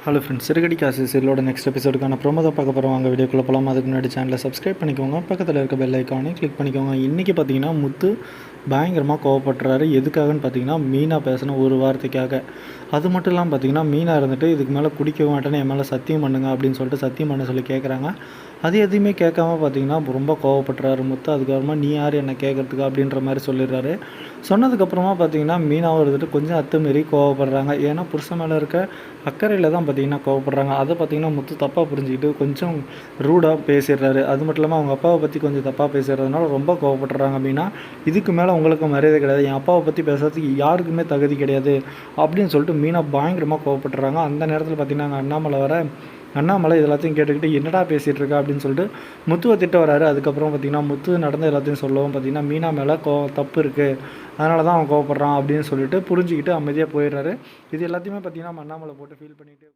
Hello friends, சிறுகடி காசு சீரியலோட next எபிசோடுக்கான promo தான் பார்க்க போகிறோம். வாங்க வீடியோக்குள்ளே போகலாம். அதுக்கு முன்னாடி சேனலை சப்ஸ்கிரைப் பண்ணிக்கோங்க, பக்கத்தில் இருக்க பெல் ஐக்கானே கிளிக் பண்ணிக்கோங்க. இன்றைக்கி பார்த்தீங்கன்னா முத்து பயங்கரமாக கோவப்படுறாரு. எதுக்காகன்னு பார்த்தீங்கன்னா மீனா பேசின ஒரு வார்த்தைக்காக. அது மட்டும் இல்லாமல் பார்த்தீங்கன்னா மீனா இருந்துட்டு இதுக்கு மேலே குடிக்க மாட்டேன்னு என் மேலே சத்தியம் பண்ணுங்க அப்படின்னு சொல்லிட்டு சத்தியம் பண்ண சொல்லி கேட்குறாங்க. அது எதுவுமே கேட்காம பார்த்தீங்கன்னா ரொம்ப கோவப்படுறாரு முத்து. அதுக்கப்புறமா நீ யார் என்ன கேட்குறதுக்கு அப்படின்ற மாதிரி சொல்லிடுறாரு. சொன்னதுக்கப்புறமா பார்த்தீங்கன்னா மீனாவும் இருந்துட்டு கொஞ்சம் அத்துமீறி கோவப்படுறாங்க. ஏன்னா புருஷன் மேலே இருக்க அக்கறையில் தான் பார்த்தீங்கன்னா கோவப்படுறாங்க. அதை பார்த்தீங்கன்னா முத்து தப்பாக புரிஞ்சுக்கிட்டு கொஞ்சம் ரூடாக பேசிடுறாரு. அது மட்டும் இல்லாமல் அவங்க அப்பாவை பற்றி கொஞ்சம் தப்பாக பேசுகிறதுனால ரொம்ப கோவப்படுறாங்க மீனா. இதுக்கு மேலே உங்களுக்கு மரியாதை கிடையாது, என் அப்பாவை பற்றி பேசுறதுக்கு யாருக்குமே தகுதி கிடையாது அப்படின்னு சொல்லிட்டு மீனா பயங்கரமாக கோவப்படுறாங்க. அந்த நேரத்தில் பார்த்தீங்கன்னா அண்ணாமலை இது எல்லாத்தையும் கேட்டுக்கிட்டு என்னடா பேசிகிட்டு இருக்கா அப்படின்னு சொல்லிட்டு முத்துவை திட்ட வராரு. அதுக்கப்புறம் பார்த்தீங்கன்னா முத்து நடந்த எல்லாத்தையும் சொல்லவும் பார்த்தீங்கன்னா மீனா மேலே தப்பு இருக்குது, அதனால தான் அவன் கோவப்படுறான் அப்படின்னு சொல்லிட்டு புரிஞ்சுக்கிட்டு அமைதியாக போயிடுறாரு. இது எல்லாத்தையுமே பார்த்தீங்கன்னா அண்ணாமலை போட்டு ஃபீல் பண்ணிவிட்டு